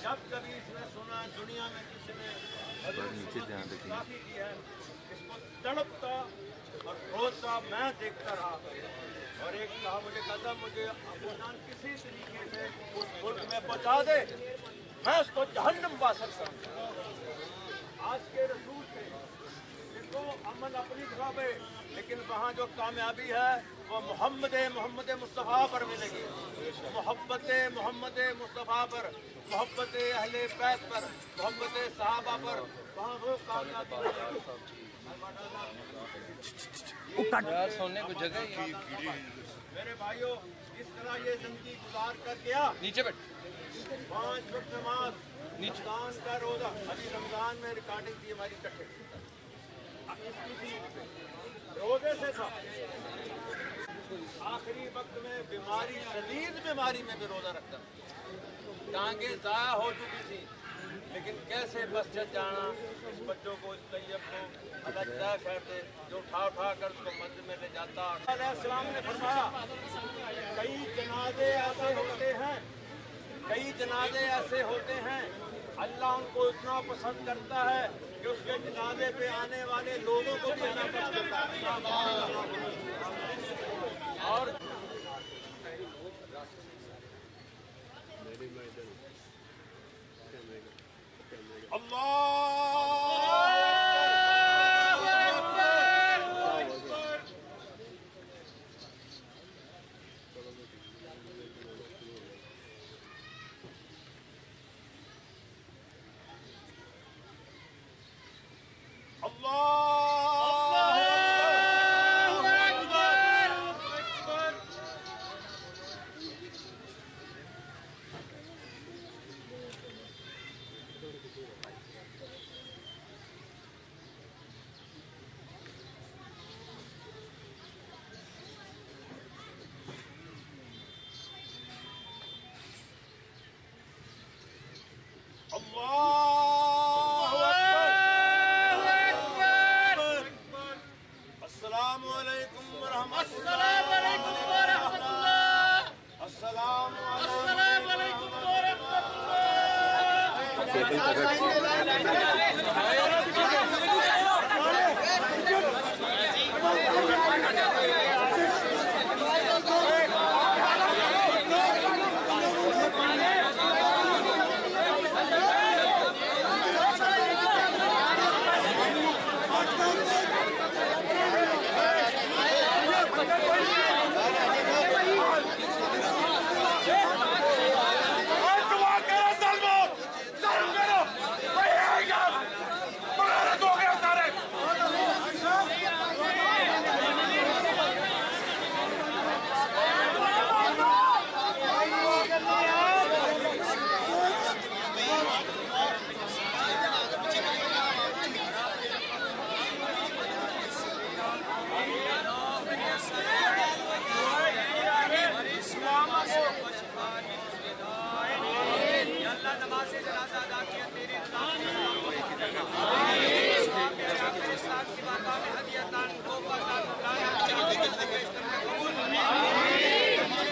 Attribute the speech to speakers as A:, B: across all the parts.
A: جب کبھی اس نے سنا دنیا میں کسی نے کافی کی ہے، اس کو تڑپتا اور روتا میں دیکھتا رہا، اور ایک کہا مجھے کہتا مجھے ابو جان کسی طریقے سے اس ملک میں پہنچا دے، میں اس کو جہنم واسط کروں۔ آج کے رسول سے جن کو امن اپنی جگہ پہ، لیکن وہاں جو کامیابی ہے وہ محمد مصطفیٰ پر ملے گی، محبت محمد مصطفیٰ پر، محبت اہل بیت پر، محبت صحابہ پر، وہاں وہ کامیابی
B: سونے کو جگہ
A: میرے بھائیوں اس طرح یہ زندگی گزار کر گیا۔
B: نیچے بیٹھ
A: 5 وقت نماز، رمضان کا روزہ، ابھی رمضان میں ریکارڈنگ تھی ہماری کٹھے روزے سے تھا، آخری وقت میں بیماری، شدید بیماری میں بھی روزہ رکھتا، ٹانگیں ضائع ہو چکی تھی، لیکن کیسے مسجد جانا، اس بچوں کو اس طیب کو اللہ جزائے خیر دے جو اٹھا کر اس کو مسجد میں لے جاتا۔ علیہ السلام نے فرمایا کئی جنازے ایسے ہوتے ہیں اللہ ان کو اتنا پسند کرتا ہے کہ اس کے جنازے پہ آنے والے لوگوں کو بھی اللہ پسند کرتا ہے۔ اور السلام علیکم ورحمۃ اللہ، السلام علیکم ورحمۃ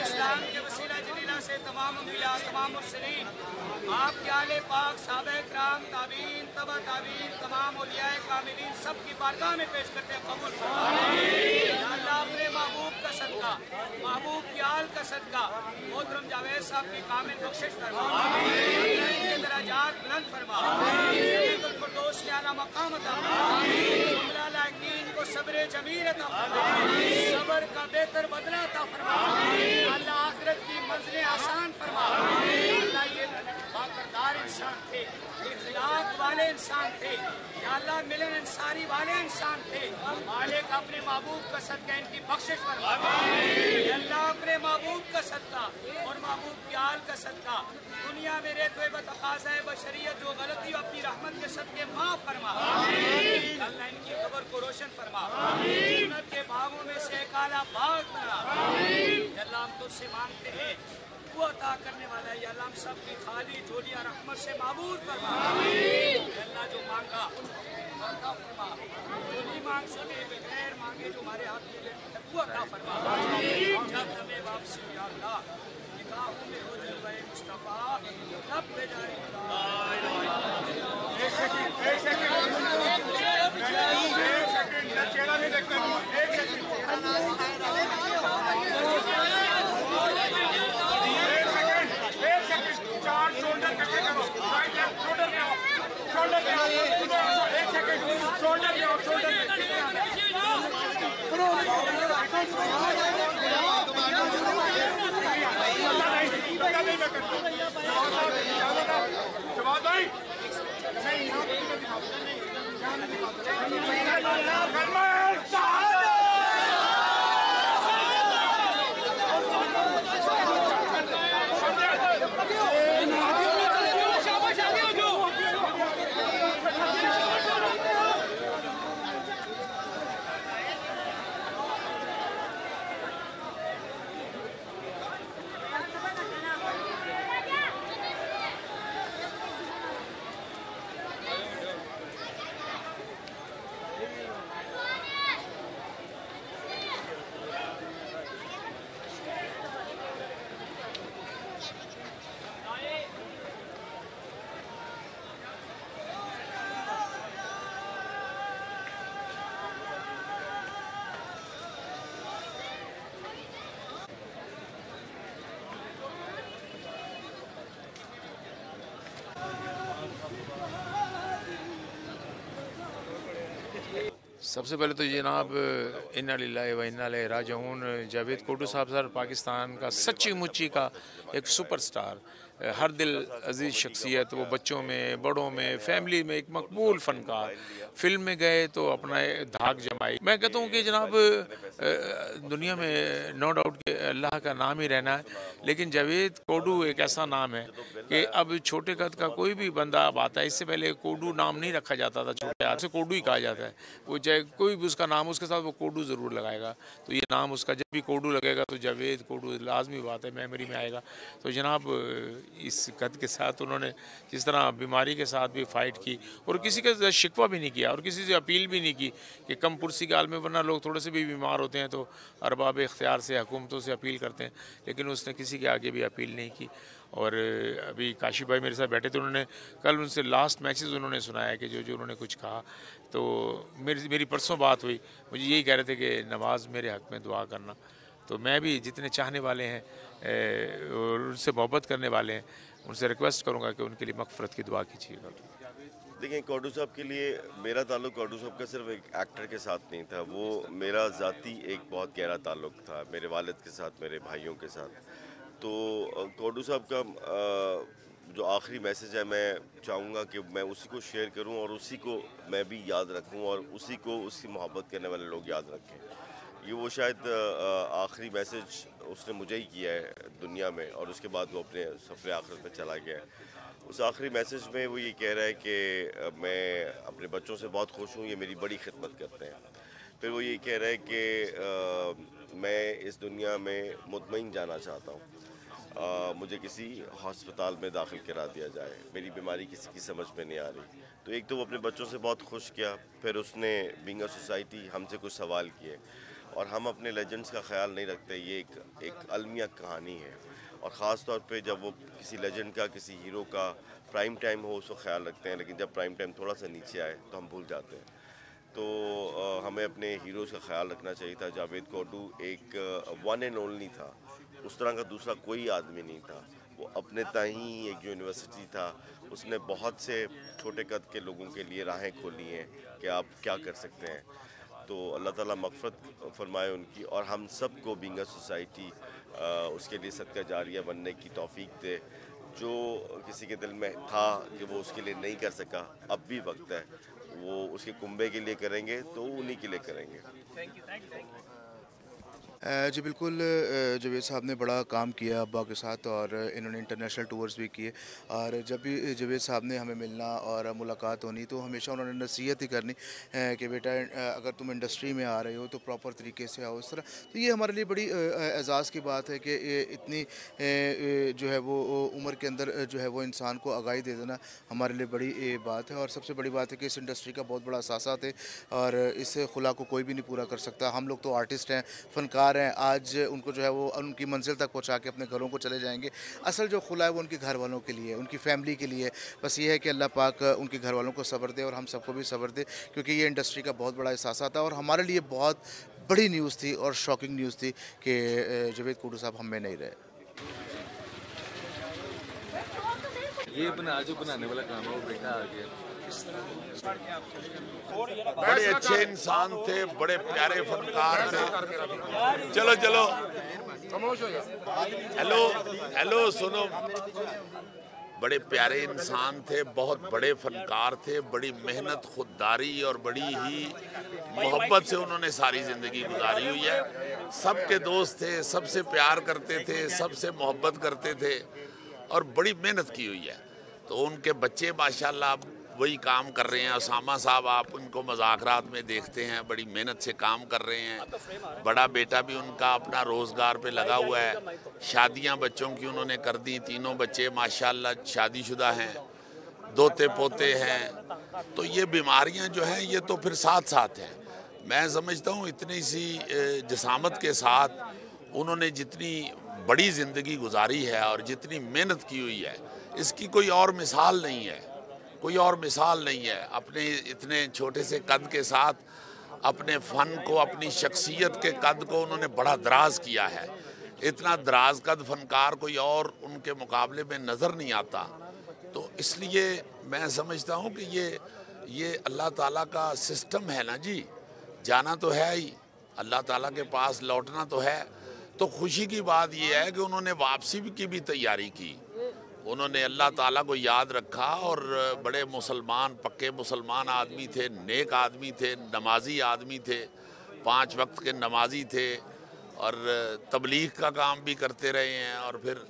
A: اسلام کے وسیلہ جلیلہ سے تمام انبیاء، تمام مرسلین، آپ کے آل پاک، صحابہ کرام، تابعین، تبع تابعین، تمام اولیاء کاملین سب کی بارگاہ میں پیش کرتے ہیں، قبول فرما۔ یا اللہ اپنے محبوب کا صدقہ، محبوب کی آل کا صدقہ محترم جاوید صاحب کی کامل بخشش فرما، ان کے درجات بلند فرما، جنت الفردوس میں اعلیٰ مقام عطا فرما، جملہ لائقین کو صبر جمیل عطا فرما، صبر کا بہتر بدلہ عطا فرما، اللہ آخرت کی منزلیں آسان فرما۔ اللہ یہ باکردار انسان تھے، اخلاق والے انسان تھے، یا اللہ ملن انصاری والے انسان تھے، مالک اپنے محبوب کا صدقہ ان کی بخشش فرما، یا اللہ اپنے محبوب کا صدقہ اور محبوب کی آل کا صدقہ دنیا میں رہتے ہوئے تقاضۂ بشریت جو غلطی اپنی رحمت کے صدقے معاف فرما، اللہ ان کی قبر کو روشن فرما، جنت کے باغوں میں سے ایک اعلیٰ باغ بنا، یا اللہ ہم تجھ سے مانگتے ہیں وہ عطا کرنے والا ہے، یا اللہ ہم سب کی خالی جھولیاں رحمت سے معمور فرما، یا اللہ جو مانگا عطا فرما، جو نہیں مانگ سکے بغیر مانگے جو ہمارے ہاتھ میں وہ عطا فرما، جب ہمیں واپسی یا اللہ نگاہوں میں ہو جلوہ مصطفیٰ رب جاری
B: सबसे पहले तो जनाब इन्ना लिल्लाहि व इन्ना इलैहि राजिऊन जावेद कोटू साहब सर पाकिस्तान का सच्ची मुच्ची का एक सुपरस्टार, हर दिल अजीज़ शख्सियत, वो बच्चों में, बड़ों में, फैमिली में एक मकबूल फ़नकार। फ़िल्म में गए तो अपना धाक जमाई। मैं कहता हूँ कि जनाब दुनिया में नो डाउट कि अल्लाह का नाम ही रहना है, लेकिन जावेद कोडू एक ऐसा नाम है कि अब छोटे कद का कोई भी बंदा अब आता है, इससे पहले कोडू नाम नहीं रखा जाता था, छोटे हाथ से कोडू ही कहा जाता है। वो चाहे कोई भी उसका नाम उसके साथ वो कोडू ज़रूर लगाएगा, तो ये नाम उसका जब भी कोडू लगेगा तो जावेद कोडू लाजमी बात है मेमोरी में आएगा। तो जनाब इस कद के साथ उन्होंने जिस तरह बीमारी के साथ भी फ़ाइट की और किसी का शिकवा भी नहीं किया और किसी से अपील भी नहीं की कि कम पुरसी के आल में, वरना लोग थोड़े से भी बीमार होते हैं तो अरबाब इख्तियार से, हुकूमतों से अपील करते हैं, लेकिन उसने किसी के आगे भी अपील नहीं की। और अभी काशी भाई मेरे साथ बैठे थे, उन्होंने कल उनसे लास्ट मैसेज उन्होंने सुनाया कि जो उन्होंने कुछ कहा, तो मेरी परसों बात हुई, मुझे यही कह रहे थे कि नवाज़ मेरे हक़ में दुआ करना। तो मैं भी जितने चाहने वाले हैं और उनसे मोहब्बत करने वाले हैं, उनसे रिक्वेस्ट करूंगा कि उनके लिए मग़फ़िरत की दुआ कीजिएगा।
C: देखिए, कोडू साहब के लिए मेरा ताल्लुक़ कोडू साहब का सिर्फ एक एक्टर के साथ नहीं था, वो मेरा ज़ाती एक बहुत गहरा ताल्लुक़ था मेरे वालिद के साथ, मेरे भाइयों के साथ। तो कोडू साहब का जो आखिरी मैसेज है, मैं चाहूँगा कि मैं उसी को शेयर करूँ और उसी को मैं भी याद रखूँ और उसी को उसकी मोहब्बत करने वाले लोग याद रखें। ये वो शायद आखिरी मैसेज उसने मुझे ही किया है दुनिया में, और उसके बाद वो अपने सफ़र आखिरत में चला गया है। उस आखिरी मैसेज में वो ये कह रहा है कि मैं अपने बच्चों से बहुत खुश हूँ, ये मेरी बड़ी खिदमत करते हैं। फिर वो ये कह रहा है कि मैं इस दुनिया में मुतमईन जाना चाहता हूँ, मुझे किसी हस्पताल में दाखिल करा दिया जाए, मेरी बीमारी किसी की समझ में नहीं आ रही। तो एक तो वो अपने बच्चों से बहुत खुश किया, फिर उसने बीइंग अ सोसाइटी हमसे कुछ सवाल किए, और हम अपने लेजेंड्स का ख्याल नहीं रखते। ये एक अलमिया कहानी है, और ख़ास तौर पे जब वो किसी लेजेंड का, किसी हीरो का प्राइम टाइम हो उसको ख्याल रखते हैं, लेकिन जब प्राइम टाइम थोड़ा सा नीचे आए तो हम भूल जाते हैं। तो हमें अपने हीरोज़ का ख्याल रखना चाहिए था। जावेद कोडू एक वन एंड ओनली था, उस तरह का दूसरा कोई आदमी नहीं था। वो अपने ताहीं एक जो यूनिवर्सिटी था, उसने बहुत से छोटे कद के लोगों के लिए राहें खोली हैं कि आप क्या कर सकते हैं। तो अल्लाह ताला मग़फ़िरत फ़रमाए उनकी, और हम सब को बीइंग अ सोसाइटी उसके लिए सदका जारिया बनने की तौफ़ीक दे। जो किसी के दिल में था कि वो उसके लिए नहीं कर सका, अब भी वक्त है, वो उसके कुंबे के लिए करेंगे तो उन्हीं के लिए करेंगे।
D: जी बिल्कुल, जावेद साहब ने बड़ा काम किया अब्बा के साथ, और इन्होंने इंटरनेशनल टूर्स भी किए, और जब भी जावेद साहब ने हमें मिलना और मुलाकात होनी तो हमेशा उन्होंने नसीहत ही करनी कि बेटा अगर तुम इंडस्ट्री में आ रहे हो तो प्रॉपर तरीके से आओ, इस तरह। तो ये हमारे लिए बड़ी एजाज़ की बात है कि ये इतनी जो है वो उम्र के अंदर जो है वो इंसान को आगाही दे देना हमारे लिए बड़ी बात है। और सबसे बड़ी बात है कि इस इंडस्ट्री का बहुत बड़ा असासा थे, और इस खुला को कोई भी नहीं पूरा कर सकता। हम लोग तो आर्टिस्ट हैं, फ़नकार स्टार हैं आज उनको जो है वो उनकी मंजिल तक पहुंचा के अपने घरों को चले जाएंगे। असल जो खुला है वो उनके घर वालों के लिए, उनकी फैमिली के लिए। बस ये है कि अल्लाह पाक उनके घर वालों को सब्र दे और हम सबको भी सब्र दे, क्योंकि ये इंडस्ट्री का बहुत बड़ा एहसास था और हमारे लिए बहुत बड़ी न्यूज़ थी और शॉकिंग न्यूज़ थी कि जावेद कोटू साहब हम में नहीं रहे।
E: ये जो बनाने वाला काम है वो बेटा आ गया।
F: बड़े अच्छे इंसान थे, बड़े प्यारे फनकार थे। चलो चलो हेलो हेलो सुनो, बड़े प्यारे इंसान थे, बहुत बड़े फनकार थे, बड़ी मेहनत, खुददारी और बड़ी ही मोहब्बत से उन्होंने सारी ज़िंदगी गुजारी हुई है। सबके दोस्त थे, सबसे प्यार करते थे, सबसे मोहब्बत करते थे और बड़ी मेहनत की हुई है। तो उनके बच्चे माशाल्लाह वही काम कर रहे हैं। उसामा साहब आप उनको मज़ाकरात में देखते हैं, बड़ी मेहनत से काम कर रहे हैं। बड़ा बेटा भी उनका अपना रोज़गार पे लगा हुआ है। शादियां बच्चों की उन्होंने कर दी, तीनों बच्चे माशाल्लाह शादीशुदा हैं, दोते पोते हैं। तो ये बीमारियां जो हैं ये तो फिर साथ साथ हैं। मैं समझता हूँ इतनी सी जसामत के साथ उन्होंने जितनी बड़ी ज़िंदगी गुजारी है और जितनी मेहनत की हुई है, इसकी कोई और मिसाल नहीं है, कोई और मिसाल नहीं है। अपने इतने छोटे से कद के साथ अपने फ़न को, अपनी शख्सियत के कद को उन्होंने बड़ा दराज किया है। इतना दराज कद फनकार कोई और उनके मुकाबले में नज़र नहीं आता। तो इसलिए मैं समझता हूँ कि ये अल्लाह ताला का सिस्टम है ना जी। जाना तो है ही, अल्लाह ताला के पास लौटना तो है। तो खुशी की बात यह है कि उन्होंने वापसी की भी तैयारी की। उन्होंने अल्लाह ताला को याद रखा और बड़े मुसलमान, पक्के मुसलमान आदमी थे, नेक आदमी थे, नमाजी आदमी थे, 5 वक्त के नमाजी थे और तबलीग का काम भी करते रहे हैं। और फिर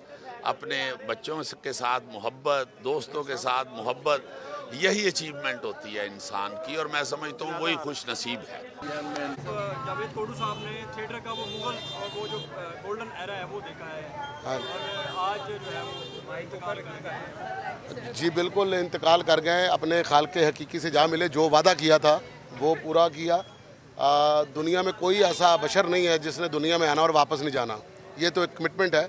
F: अपने बच्चों के साथ मोहब्बत, दोस्तों के साथ मोहब्बत, यही अचीवमेंट होती है इंसान की और मैं समझता हूँ वही खुश नसीब है।
G: जावेद कोटू साहब ने थिएटर का वो मुगल और वो जो गोल्डन एरा है वो देखा है और आज जो है वो इंतकाल कर गए।
H: जी बिल्कुल, इंतकाल कर गए। अपने खालके हकीकी से जा मिले, जो वादा किया था वो पूरा किया। दुनिया में कोई ऐसा बशर नहीं है जिसने दुनिया में आना और वापस नहीं जाना। ये तो एक कमिटमेंट है।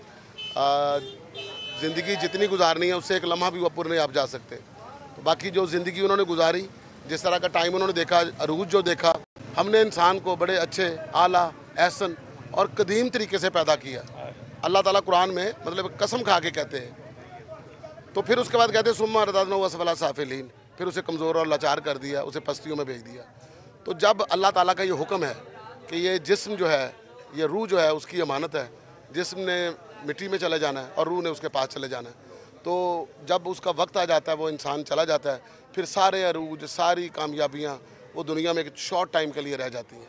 H: ज़िंदगी जितनी गुजारनी है उससे एक लम्हा भी ऊपर नहीं आप जा सकते। तो बाकी जो ज़िंदगी उन्होंने गुजारी, जिस तरह का टाइम उन्होंने देखा, अरूज जो देखा, हमने इंसान को बड़े अच्छे, आला, एहसन और कदीम तरीके से पैदा किया। अल्लाह ताला कुरान में मतलब कसम खा के कहते हैं। तो फिर उसके बाद कहते हैं सुम्मा रददनाहु असफला साफिलीन, फिर उसे कमज़ोर और लाचार कर दिया, उसे पस्तियों में भेज दिया। तो जब अल्लाह ताला का ये हुक्म है कि ये जिस्म जो है, ये रूह जो है उसकी अमानत है, जिस्म ने मिट्टी में चले जाना है और रूह ने उसके पास चले जाना है। तो जब उसका वक्त आ जाता है, वो इंसान चला जाता है, फिर सारे अरूज, सारी कामयाबियाँ वो दुनिया में एक शॉर्ट टाइम के लिए रह जाती हैं।